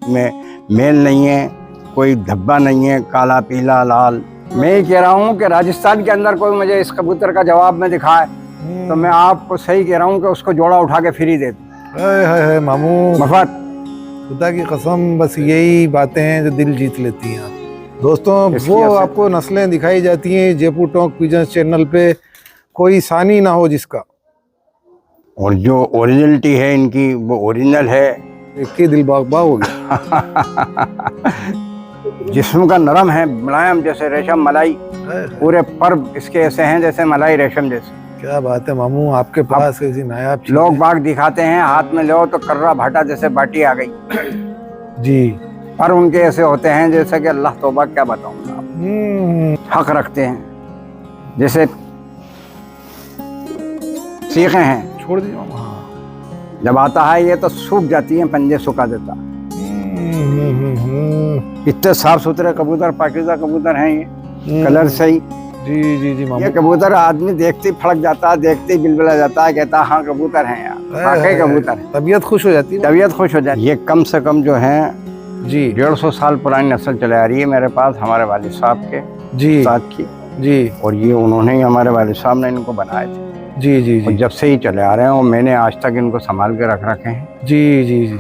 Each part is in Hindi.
इनमें मेल नहीं है, कोई धब्बा नहीं है, काला पीला लाल। मैं ये कह रहा हूँ कि राजस्थान के अंदर कोई मुझे इस कबूतर का जवाब में दिखाए तो मैं आपको सही कह रहा हूँ कि उसको जोड़ा उठा के फ्री दे दूँ। है मामू, मफत खुदा की कसम, बस यही बातें हैं जो दिल जीत लेती हैं। दोस्तों, वो आपको नस्लें दिखाई जाती हैं जयपुर टॉक पिजन्स चैनल पे, कोई सानी ना हो जिसका, और जो ओरिजिनलिटी है इनकी वो ओरिजिनल है। देख के दिल बाग बाग हो गया। जिस्म का नरम है, मुलायम जैसे रेशम मलाई, पूरे पर इसके ऐसे हैं जैसे मलाई रेशम जैसे। क्या बात है मामू, आपके पास ऐसी नायाब चीज़ लोग बाग दिखाते हैं, हाथ में लो तो कर्रा भाटा जैसे बाटी आ गई जी। पर उनके ऐसे होते हैं जैसे कि अल्लाह तौबा क्या बताऊंगा, हक रखते हैं जैसे सीखे हैं। छोड़ दीजिए मामू। जब आता है ये तो सूख जाती है, पंजे सुखा देता। इतने साफ सुथरे कबूतर, पाकीज़ा कबूतर हैं ये, कलर सही। जी जी जी मामू, ये कबूतर आदमी देखते ही फड़क जाता है, देखते ही बिलबिला जाता है, कहता है हाँ कबूतर हैं यार, वाकई कबूतर है। तबीयत खुश हो जाती है, तबीयत खुश हो जाती है। ये कम से कम जो है जी 150 साल पुरानी नस्ल चले आ रही है मेरे पास, हमारे वालिद साहब के जी साथ की जी। और ये उन्होंने ही, हमारे वालिद साहब ने इनको बनाए थे। जी जी और जी जब से ही चले आ रहे हैं और मैंने आज तक इनको संभाल के रख रखे हैं। जी जी जी।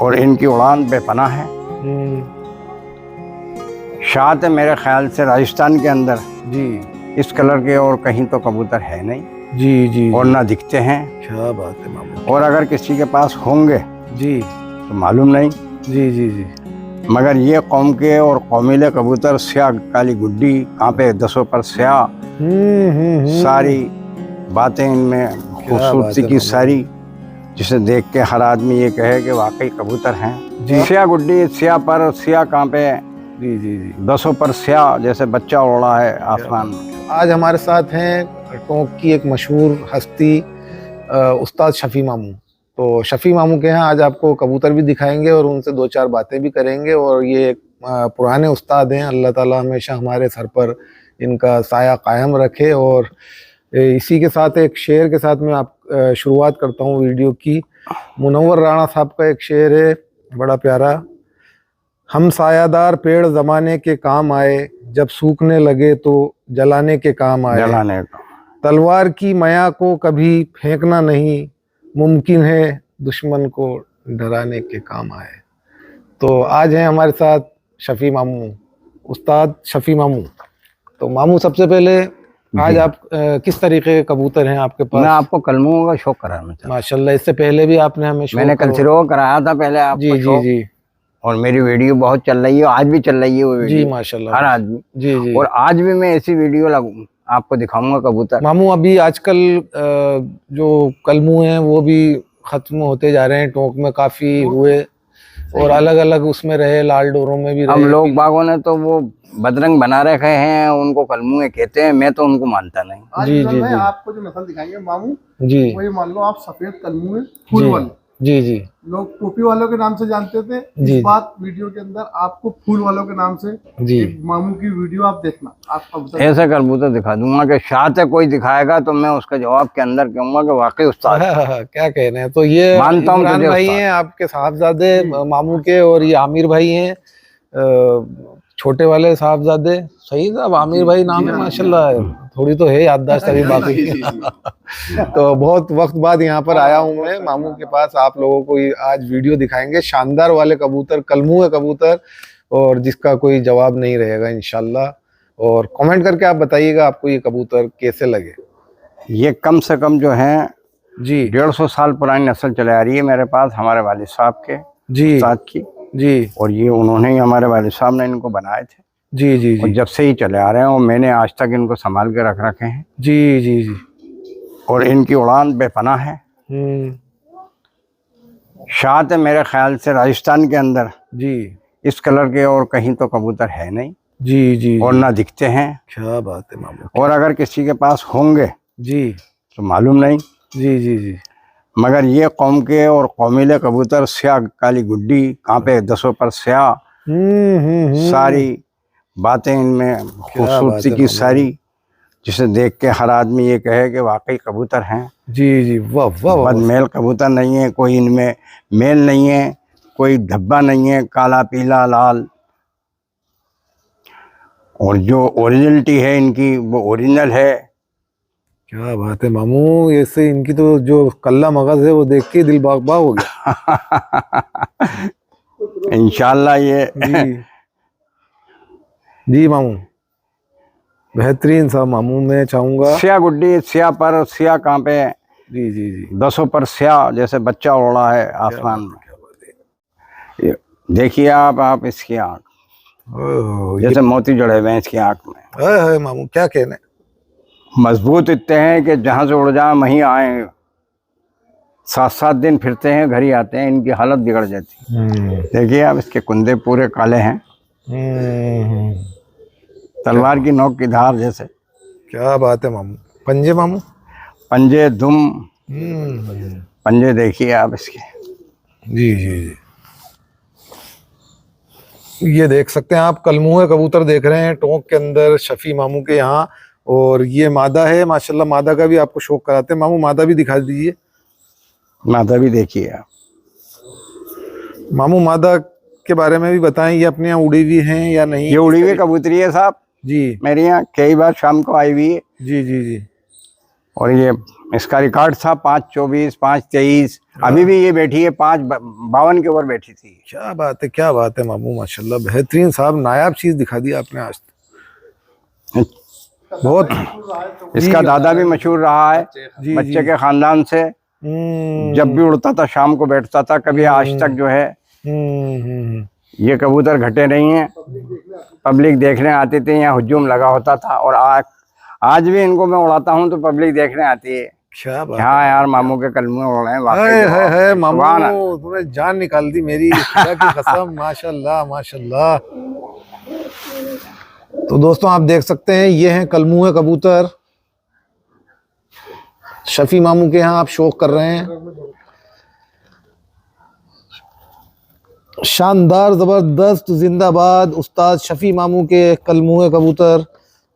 और इनकी उड़ान बेपनाह है। शायद है मेरे ख्याल से राजस्थान के अंदर जी इस कलर के और कहीं तो कबूतर है नहीं जी जी और ना दिखते हैं। क्या बात है मामू। और अगर किसी के पास होंगे जी तो मालूम नहीं। जी जी जी। मगर ये कौम के और कौमीले कबूतर, स्याह काली गुड्डी, कांपे दसों पर स्याह, सारी बातें इनमें खूबसूरती की सारी, जिसे देख के हर आदमी ये कहे कि वाकई कबूतर हैं। स्याह गुड्डी, स्याह पर स्याह कांपे, जी जी जी। दसों पर स्याह जैसे बच्चा उड़ा है आसमान में। आज हमारे साथ हैं टोंक की एक मशहूर हस्ती उस्ताद शफी मामू। तो शफी मामू के यहाँ आज आपको कबूतर भी दिखाएंगे और उनसे दो चार बातें भी करेंगे। और ये पुराने उस्ताद हैं, अल्लाह ताला हमेशा हमारे सर पर इनका साया कायम रखे। और इसी के साथ एक शेर के साथ मैं आप शुरुआत करता हूँ वीडियो की। मुनव्वर राणा साहब का एक शेर है बड़ा प्यारा। हम सायादार पेड़ ज़माने के काम आए, जब सूखने लगे तो जलाने के काम आए। जलाने का तलवार की मया को कभी फेंकना नहीं, मुमकिन है दुश्मन को डराने के काम आए। तो आज हैं हमारे साथ शफी मामू, उस्ताद शफी मामू। तो मामू, सबसे पहले आज आप किस तरीके के कबूतर हैं आपके पास? मैं आपको कलमों का शौक कराना चाहता हूं। माशाल्लाह, इससे पहले भी आपने हमें मैंने कल सिरो कराया था पहले आपको। जी जी जी। और मेरी वीडियो बहुत चल रही है, आज भी चल रही है वो वीडियो। जी माशाल्लाह, हर आदमी। जी जी। और आज भी मैं ऐसी वीडियो आपको दिखाऊंगा कबूतर। मामू, अभी आजकल जो कलमू हैं वो भी खत्म होते जा रहे हैं। टोंक में काफी हुए और अलग अलग उसमें रहे, लाल डोरों में भी रहे। हम लोग बागों ने तो वो बदरंग बना रखे हैं, उनको कलमुए कहते हैं, मैं तो उनको मानता नहीं। जी जी जी। आपको जो नस्ल दिखाएंगे मामू जी, वही मान लो आप सफेद कलमुए फूल वाले। जी जी। लोग टोपी वालों के नाम से जानते थे, जी। इस बात वीडियो के अंदर आपको फूल वालों के नाम से जी। एक मामू की वीडियो आप देखना, आपका ऐसे कबूतर दिखा दूंगा कि शायद है कोई दिखाएगा तो मैं उसके जवाब के अंदर कहूंगा कि वाकई उस्ताद। क्या कहने हैं। तो ये मानता हूं इमरान भाई हैं आपके साहबजादे मामू के, और ये आमिर भाई हैं छोटे वाले साहबजादे। सही साहब, आमिर भाई नाम है माशाल्लाह। थोड़ी तो है याददाश्त अभी बाकी। तो बहुत वक्त बाद यहाँ पर आया हूँ मैं मामू के पास। आप लोगों को आज वीडियो दिखाएंगे शानदार वाले कबूतर, कलमुए कबूतर, और जिसका कोई जवाब नहीं रहेगा इंशाल्लाह। और कमेंट करके आप बताइएगा आपको ये कबूतर कैसे लगे। ये कम से कम जो है जी 150 साल पुरानी नस्ल चले आ रही है मेरे पास, हमारे वालिद साहब के जी साथ की। जी। और ये उन्होंने ही, हमारे वालिद साहब ने इनको बनाए थे। जी जी और जी। जब से ही चले आ रहे हैं और मैंने आज तक इनको संभाल के रख रखे हैं। जी जी जी। और इनकी उड़ान बेपनाह है। शायद है मेरे ख्याल से राजस्थान के अंदर जी इस कलर के और कहीं तो कबूतर है नहीं। जी जी। और ना दिखते हैं। क्या बात है मामू। और अगर किसी के पास होंगे जी तो मालूम नहीं। जी जी जी। मगर ये कौम के और कौमीले कबूतर, स्याह काली गुड्डी, कांपे दसों पर स्याह, सारी बातें इनमें खूबसूरती की सारी, जिसे देख के हर आदमी ये कहे कि वाकई कबूतर हैं। जी जी। वाह वाह। बदमेल कबूतर नहीं है, कोई इनमें मेल नहीं है, कोई धब्बा नहीं है, काला पीला लाल। और जो ओरिजिनलिटी है इनकी वो ओरिजिनल है। क्या बात है मामू, ऐसे इनकी तो जो कल्ला मगज है वो देख के दिल बाग बाग हो गया। इंशाल्लाह ये जी जी मामू, बेहतरीन सा मामू। मैं चाहूंगा स्या गुड्डी, स्या पर स्या कहाँ पे, जी जी जी, दसों पर स्या जैसे बच्चा उड़ा है आसमान में। ये देखिए आप इसकी आँख ओह, जैसे मोती जड़े हुए हैं इसकी आँख में। है मामू, क्या कहने। मजबूत इतने हैं कि जहाँ से उड़ जाए वहीं आए। 7-7 दिन फिरते हैं, घर ही आते हैं, इनकी हालत बिगड़ जाती है। देखिए आप इसके कुंदे पूरे काले हैं, तलवार की नोक की धार जैसे। क्या बात है मामू। पंजे मामू, पंजे दुम, पंजे देखिए आप इसके। जी जी जी, ये देख सकते हैं आप, कलमुए कबूतर देख रहे हैं टोंक के अंदर शफी मामू के यहाँ। और ये मादा है माशाल्लाह, मादा का भी आपको शौक कराते हैं मामू। मादा भी दिखा दीजिए मादा भी देखिए आप। मामू। मादा के बारे में भी बताएं, ये अपने यहाँ उड़ी हुई हैं या नहीं? ये उड़ी हुई कबूतरी है साहब, जी मेरे यहाँ कई बार शाम को आई हुई है। जी जी जी, और ये इसका रिकॉर्ड था 5-24, 5-23। अभी भी ये बैठी है 5-52 के ऊपर बैठी थी। क्या बात है, क्या बात है मामू, माशाल्लाह बेहतरीन साहब, नायाब चीज दिखा दी आपने आज। बहुत। इसका दादा भी मशहूर रहा है जी बच्चे के खानदान से। जब भी उड़ता था शाम को बैठता था, कभी आज तक जो है ये कबूतर घटे नहीं है। पब्लिक देखने आती थी, यहाँ हुजूम लगा होता था। और आज भी इनको मैं उड़ाता हूँ तो पब्लिक देखने आती है। क्या बात हाँ यार, मामू के कलमुए उड़ रहे हैं है मामू, सुभान अल्लाह। तुमने जान निकाल दी मेरी, खुदा की कसम। माशाल्लाह माशाल्लाह। तो दोस्तों आप देख सकते हैं, ये हैं कलमुए कबूतर शफी मामू के यहाँ आप शौक कर रहे हैं। शानदार, जबरदस्त, जिंदाबाद उस्ताद शफी मामू के कलमुए कबूतर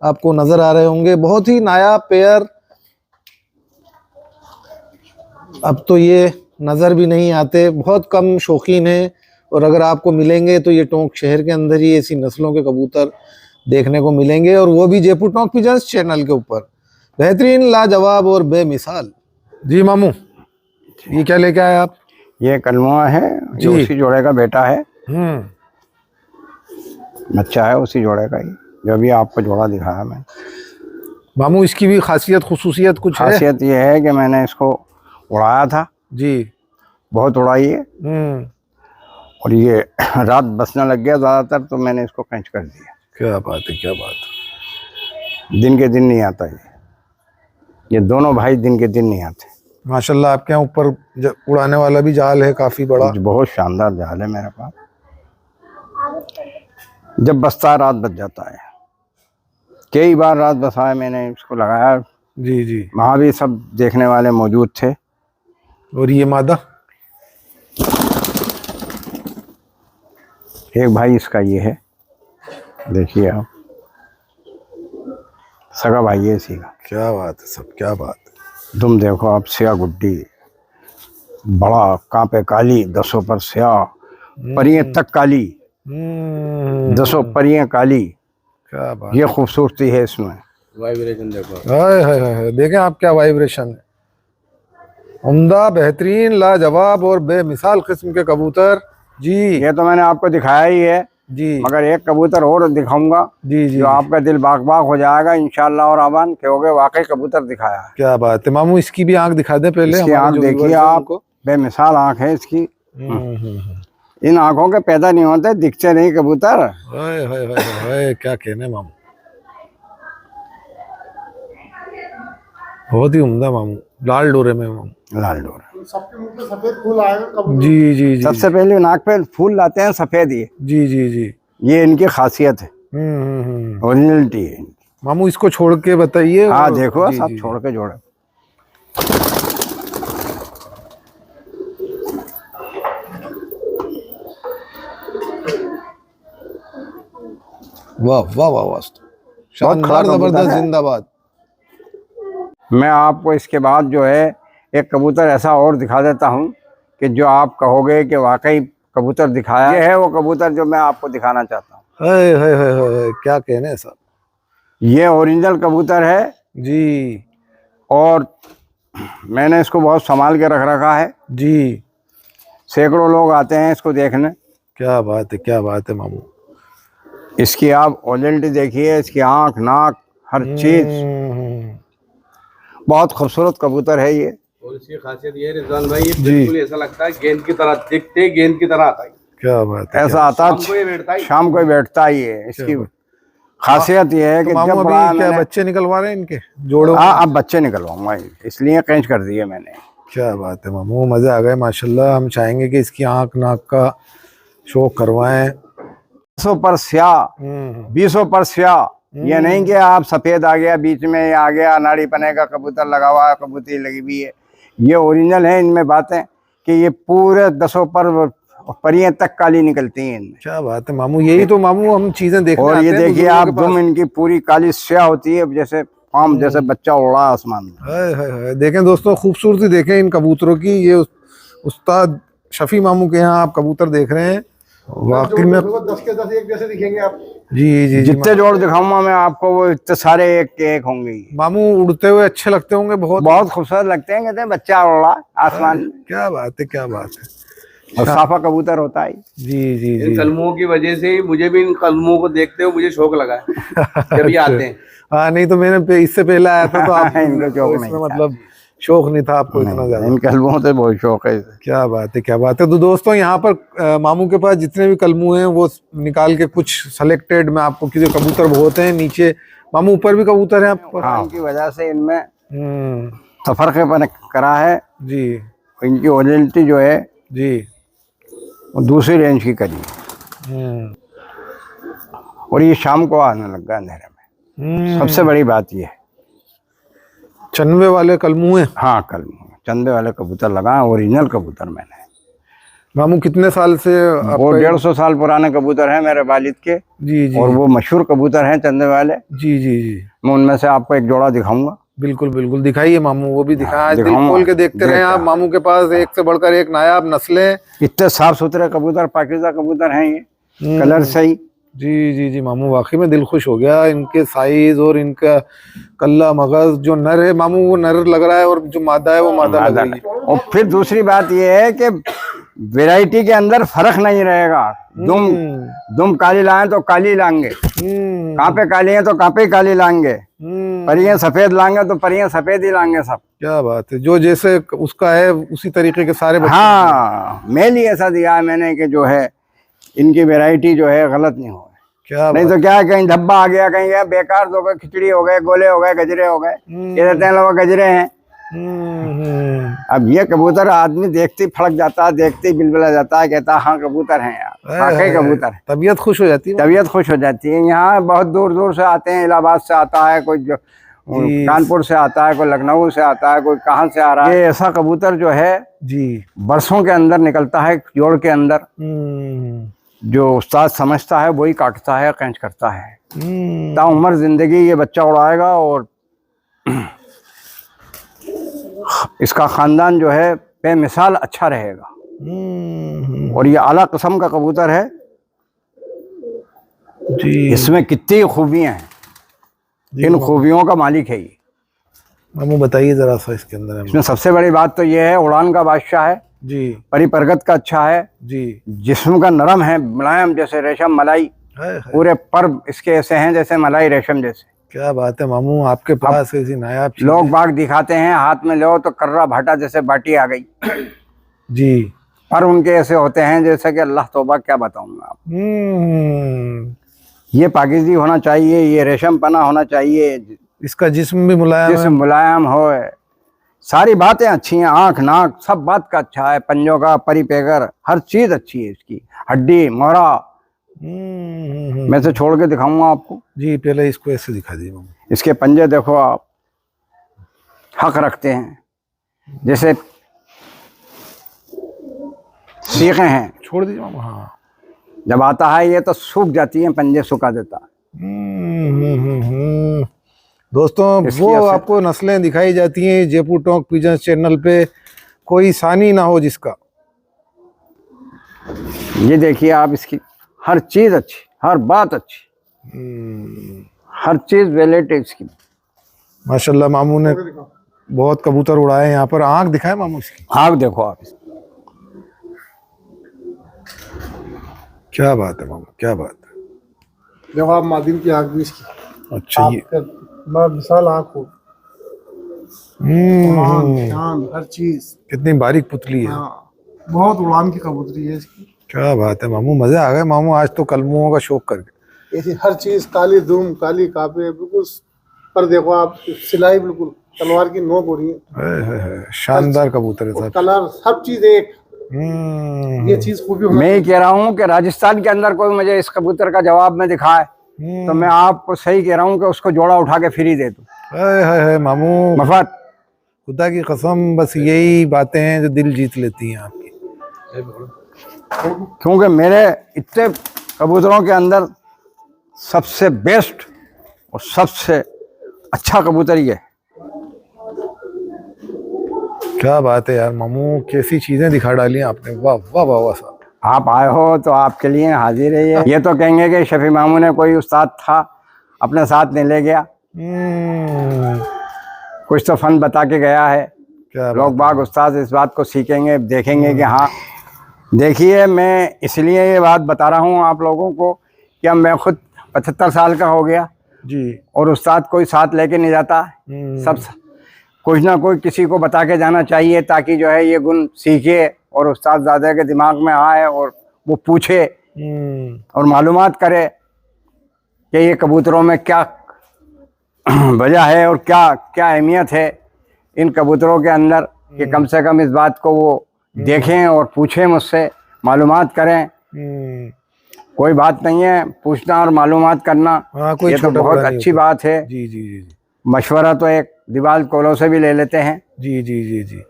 आपको नजर आ रहे होंगे। बहुत ही नायाब पेयर। अब तो ये नज़र भी नहीं आते, बहुत कम शौकीन हैं। और अगर आपको मिलेंगे तो ये टोंक शहर के अंदर ही ऐसी नस्लों के कबूतर देखने को मिलेंगे, और वो भी जयपुर टोंक पिजन्स चैनल के ऊपर। बेहतरीन, लाजवाब और बेमिसाल। जी मामू, ये क्या लेके आए आप? ये कलमुआ है, ये उसी जोड़े का बेटा है, बच्चा है उसी जोड़े का ही, जो भी आपको जोड़ा दिखाया मैं। मामू इसकी भी खासियत खुसूसियत कुछ है? खासियत ये है कि मैंने इसको उड़ाया था जी, बहुत उड़ाई है। और ये रात बसने लग गया ज़्यादातर, तो मैंने इसको कैच कर दिया। क्या बात है, क्या बात है। दिन के दिन नहीं आता ये दोनों भाई दिन के दिन नहीं आते। माशाल्लाह आपके यहाँ ऊपर उड़ाने वाला भी जाल है काफी बड़ा। बहुत शानदार जाल है मेरे पास, जब बसता है रात बच जाता है। कई बार रात बसा है मैंने इसको लगाया। जी जी, वहाँ भी सब देखने वाले मौजूद थे। और ये मादा एक भाई इसका ये है, देखिए आप, सगा भाई है इसी का। क्या बात है सब, क्या बात है। तुम देखो आप, स्या गुड्डी, बड़ा कांपे काली, दसों पर स्या, परियां तक काली, दसों परियां काली। क्या बात, ये खूबसूरती है इसमें। वाइब्रेशन देखो, हाय देखें आप, क्या वाइब्रेशन है। उम्दा, बेहतरीन, लाजवाब और बेमिसाल किस्म के कबूतर। जी, ये तो मैंने आपको दिखाया ही है जी, मगर एक कबूतर और दिखाऊंगा जी जी, जो आपका दिल बाग बाग हो जाएगा इंशाल्लाह। और आबान कहोगे वाकई कबूतर दिखाया है। क्या बात है मामू, इसकी भी आंख दिखा दे पहले। इसकी आंख देखिए आप, बेमिसाल आंख है इसकी। इन आंखों के पैदा नहीं होते, दिखते नहीं कबूतर। हाय हाय हाय हाय, क्या कहने मामू, बहुत ही उम्दा मामू, लाल डोरे में मामू, लाल डोर। सबके मुंह पे सफेद फूल आएगा कबूतर। जी जी जी, सबसे पहले नाक पे फूल लाते हैं सफेद, जी जी जी, ये इनकी खासियत है, ओरिजिनलिटी है। मामू इसको छोड़ के बताइए। हाँ देखो, जी, सब जी, छोड़ के जोड़े। वाह वाह वाह वाह, शानदार, जबरदस्त, जिंदाबाद। मैं आपको इसके बाद जो है एक कबूतर ऐसा और दिखा देता हूँ कि जो आप कहोगे कि वाकई कबूतर दिखाया। ये है वो कबूतर जो मैं आपको दिखाना चाहता हूँ। हाय, क्या कहने हैं साहब। ये ओरिजिनल कबूतर है जी और मैंने इसको बहुत संभाल के रख रखा है जी। सैकड़ों लोग आते हैं इसको देखने। क्या बात है, क्या बात है मामू। इसकी आप ओरिजिनलिटी देखिए, इसकी आंख नाक हर चीज बहुत खूबसूरत कबूतर है ये। और इसकी खासियत ये है रिजवान भाई, ये बिल्कुल ऐसा लगता है गेंद की तरह, दिखते गेंद की तरह आता है। क्या बात है। ऐसा आता शाम को ये बैठता है। शाम को ही बैठता ही है। इसकी खासियत ये है कि तो मामू जब अभी बड़ा क्या मैंने बच्चे निकलवा रहे हैं इनके जोड़ों? हाँ अब बच्चे निकलवाऊंगा, इसलिए कैच कर दिए मैंने। क्या बात है मामू, मजे आ गए माशाल्लाह। हम चाहेंगे कि इसकी आंख नाक का शौक करवाएं। 100 पर स्याह 20 पर स्याह। ये नहीं कि आप सफेद आ गया बीच में आ गया नाड़ी पने का कबूतर लगा हुआ है, कबूतरी लगी हुई है। ये ओरिजिनल है। इनमें बातें कि ये पूरे 10 पर परियां तक काली निकलती हैं इनमें। क्या बात है मामू, यही तो मामू हम चीजें देखने और आते ये हैं देखिए बुजुर्गों आप के पास। दुम इनकी पूरी काली स्याह होती है, जैसे फार्म जैसे बच्चा उड़ा आसमान में। हाय। देखें दोस्तों, खूबसूरती देखें इन कबूतरों की। ये उस्ताद शफी मामू के यहाँ आप कबूतर देख रहे हैं, वाकई में। 10 के 10 एक जैसे दिखेंगे आप। जी जितने जोड़ दिखाऊंगा मैं आपको वो इतने सारे एक के एक होंगे। मामू उड़ते हुए अच्छे लगते होंगे बहुत। बहुत खूबसूरत लगते हैं, कहते हैं बच्चा उड़ा आसमान में। क्या बात है, क्या बात है। और साफा कबूतर होता है। जी इन कलमों की वजह से ही मुझे भी इन कलमों को देखते हुए मुझे शौक लगा है जब ये आते हैं। हाँ, नहीं तो मैंने इससे पहले आया था तो आप इनको शौक इसमें नहीं था। मतलब शौक नहीं था आपको इतना ज्यादा। इन कलमों से बहुत शौक है इसे। क्या बात है, क्या बात है। तो दोस्तों यहाँ पर मामू के पास जितने भी कलमू हैं वो निकाल के कुछ सेलेक्टेड मैं आपको की जो कबूतर बहुत हैं नीचे। मामू ऊपर भी कबूतर है आप? हाँ, इनकी वजह से इनमें तफरके करा है जी। इनकी ओरिजिनलिटी जो है जी। वो दूसरी रेंज की करी है। और ये शाम को आने लगा अंधेरे में। सबसे बड़ी बात ये है। चंदे वाले कलमू हैं? हाँ कलमू चंदे वाले कबूतर लगाए, ओरिजिनल कबूतर मैंने। मामू कितने साल से वो 150 साल पुराने कबूतर हैं मेरे वालिद के। जी। और वो मशहूर कबूतर हैं चंदे वाले। जी। मैं उनमें से आपको एक जोड़ा दिखाऊंगा। बिल्कुल दिखाइए मामू, वो भी दिखाया। दिल दिखाऊंगा। खोल के देखते रहे आप। मामू के पास एक से बढ़कर एक नायाब नस्लें। इतने साफ सुथरे कबूतर, पाकीज़ा कबूतर हैं ये। कलर सही। जी मामू, वाकई में दिल खुश हो गया इनके साइज और इनका कल्ला मगज। जो नर है मामू वो नर लग रहा है और जो मादा है वो मादा लग रही है। और फिर दूसरी बात ये है कि वैरायटी के अंदर फर्क नहीं रहेगा। दुम काली लाए तो काली लाएंगे, कांपे काली है तो कांपे काली लाएंगे, परियां सफेद लाएंगे तो परियां सफेद ही लाएंगे सब। क्या बात है, जो जैसे उसका है उसी तरीके के सारे बच्चे। हाँ, मेल ही ऐसा दिया है मैंने कि जो है इनकी वैरायटी जो है गलत नहीं हो। क्या नहीं तो क्या है, कहीं धब्बा आ गया, कहीं गया बेकार हो गए, खिचड़ी हो गए, गोले हो गए, गजरे हो गए। ये रहते हैं लोग गजरे हैं। अब ये कबूतर आदमी देखते ही फड़क जाता है, देखते ही बिलबिला जाता है, कहता है हाँ कबूतर हैं यार, वाकई कबूतर है। तबीयत खुश हो जाती है। तबीयत खुश हो जाती है। यहाँ बहुत दूर दूर से आते हैं, इलाहाबाद से आता है कोई, कानपुर से आता है कोई, लखनऊ से आता है कोई, कहाँ से आ रहा है। ये ऐसा कबूतर जो है जी बरसों के अंदर निकलता है जोड़ के अंदर। जो उस्ताद समझता है वही काटता है, कैच करता है। ताउम्र जिंदगी ये बच्चा उड़ाएगा और इसका खानदान जो है बेमिसाल अच्छा रहेगा। और ये आला किस्म का कबूतर है जी। इसमें कितनी खूबियां हैं, इन खूबियों का मालिक है ये। मामू बताइए जरा सा इसके अंदर। इसमें सबसे बड़ी बात तो ये है, उड़ान का बादशाह है जी, परिपरगत का अच्छा है जी, जिस्म का नरम है, मुलायम जैसे रेशम मलाई। पूरे पर्व इसके ऐसे हैं जैसे मलाई रेशम जैसे। क्या बात है मामू, आपके पास ऐसी नायाब चीज़ लोग बाग दिखाते हैं, हाथ में लो तो कर्रा भाटा जैसे बाटी आ गई जी। पर उनके ऐसे होते हैं जैसे कि अल्लाह तौबा क्या बताऊंगा आप। ये पाकिज़ी होना चाहिए, ये रेशम पना होना चाहिए, इसका जिस्म भी मुलायम जिस्म मुलायम हो, सारी बातें अच्छी हैं, आंख नाक सब बात का अच्छा है, पंजों का परिपेगर हर चीज अच्छी है इसकी, हड्डी मोहरा। मैं से छोड़ के दिखाऊंगा आपको जी। पहले इसको ऐसे दिखा दीजिए मामू। इसके पंजे देखो आप, हक रखते हैं जैसे सीखे हैं। छोड़ दीजिए मामू। हाँ, जब आता है ये तो सूख जाती है, पंजे सुखा देता है। दोस्तों वो आपको नस्लें दिखाई जाती हैं जयपुर टॉक पिजन चैनल पे, कोई सानी ना हो जिसका। ये देखिए आप, इसकी हर चीज अच्छी, हर बात अच्छी, हर चीज वैलिड है इसकी। माशाल्लाह मामू ने बहुत कबूतर उड़ाए यहाँ पर। आंख दिखाए मामू इसकी, आँख देखो आप इसकी। क्या बात है मामू, क्या बात है। देखो आप मादिन की आँख भी इसकी, अच्छा ये बड़ा विशाल आँख हो, शान, हर चीज। कितनी बारीक पुतली है। हाँ, बहुत उड़ान की कबूतरी है इसकी। क्या बात है मामू, मजे आ गए मामू आज तो कलमुओं का शौक करके। ऐसी हर चीज, काली धूम, काली कापे, बिल्कुल। पर देखो आप, सिलाई बिल्कुल तलवार की नोक हो रही है। शानदार कबूतर है साहब। कलर, सब चीज एक। ये चीज खूबी मैं ये कह रहा हूँ कि राजस्थान के अंदर कोई मुझे इस कबूतर का जवाब में दिखाए तो मैं आपको सही कह रहा हूँ कि उसको जोड़ा उठा के फ्री दे दूं। मामू मफत, खुदा की कसम, बस यही बातें हैं जो दिल जीत लेती हैं आपकी। क्योंकि मेरे इतने कबूतरों के अंदर सबसे बेस्ट और सबसे अच्छा कबूतर ये है। क्या बात है यार मामू, कैसी चीजें दिखा डाली आपने। वाह वाह वाह वाह साहब। आप आए हो तो आपके लिए हाजिर है ये तो कहेंगे कि शफी मामू ने कोई उस्ताद था अपने साथ नहीं ले गया, कुछ तो फन बता के गया है। क्या लोग बाग उस्ताद इस बात को सीखेंगे, देखेंगे कि हाँ। देखिए, मैं इसलिए ये बात बता रहा हूँ आप लोगों को कि अब मैं खुद 75 साल का हो गया जी। और उस्ताद कोई साथ लेके नहीं जाता। सब कुछ ना कोई किसी को बता के जाना चाहिए ताकि जो है ये गुण सीखे और उस्ताद ज़्यादा के दिमाग में आए और वो पूछे और मालूमात करे कि ये कबूतरों में क्या वजह है और क्या क्या अहमियत है इन कबूतरों के अंदर, कि कम से कम इस बात को वो देखें और पूछें मुझसे, मालूमात करें। कोई बात नहीं है पूछना और मालूमात करना, कोई ये तो बहुत अच्छी बात है। जी जी जी जी। मशवरा तो एक दीवाल कोलों से भी ले लेते हैं। जी जी जी जी।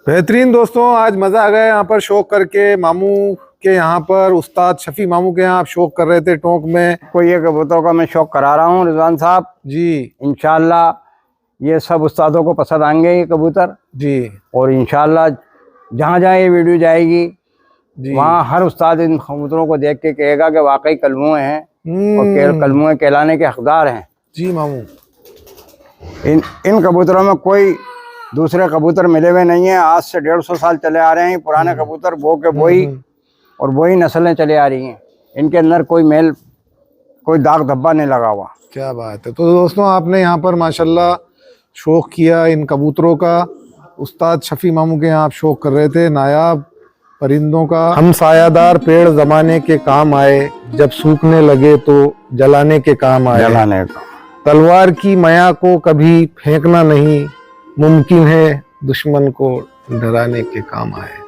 बेहतरीन दोस्तों, आज मज़ा आ गया यहाँ पर शौक करके। मामू के यहाँ पर उस्ताद शफी मामू के यहाँ आप शौक कर रहे थे टोंक में। कोई ये कबूतरों का मैं शौक करा रहा हूँ रिजवान साहब जी। इंशाल्लाह ये सब उस्तादों को पसंद आएंगे ये कबूतर जी। और इंशाल्लाह जहाँ जहाँ ये वीडियो जाएगी जी। वहाँ हर उस्ताद इन कबूतरों को देख के कहेगा कि वाकई कलमुए हैं और कलमुए कहलाने के हकदार हैं। जी मामू। इन कबूतरों में कोई दूसरे कबूतर मिले हुए नहीं है। आज से 150 साल चले आ रहे हैं पुराने कबूतर, वो के वही और वही नस्लें चले आ रही हैं। इनके अंदर कोई मेल, कोई दाग धब्बा नहीं लगा हुआ। क्या बात है। तो दोस्तों, आपने यहाँ पर माशाल्लाह शौक किया इन कबूतरों का। उस्ताद शफी मामू के यहाँ आप शौक कर रहे थे नायाब परिंदों का। हम सायादार पेड़ जमाने के काम आए, जब सूखने लगे तो जलाने के काम आए। जलाने का तलवार की मया को कभी फेंकना नहीं, मुमकिन है दुश्मन को डराने के काम आए।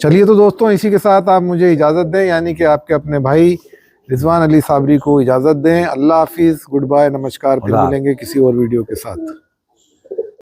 चलिए तो दोस्तों, इसी के साथ आप मुझे इजाज़त दें, यानी कि आपके अपने भाई रिजवान अली साबरी को इजाज़त दें। अल्लाह हाफिज़, गुड बाय, नमस्कार। फिर मिलेंगे किसी और वीडियो के साथ।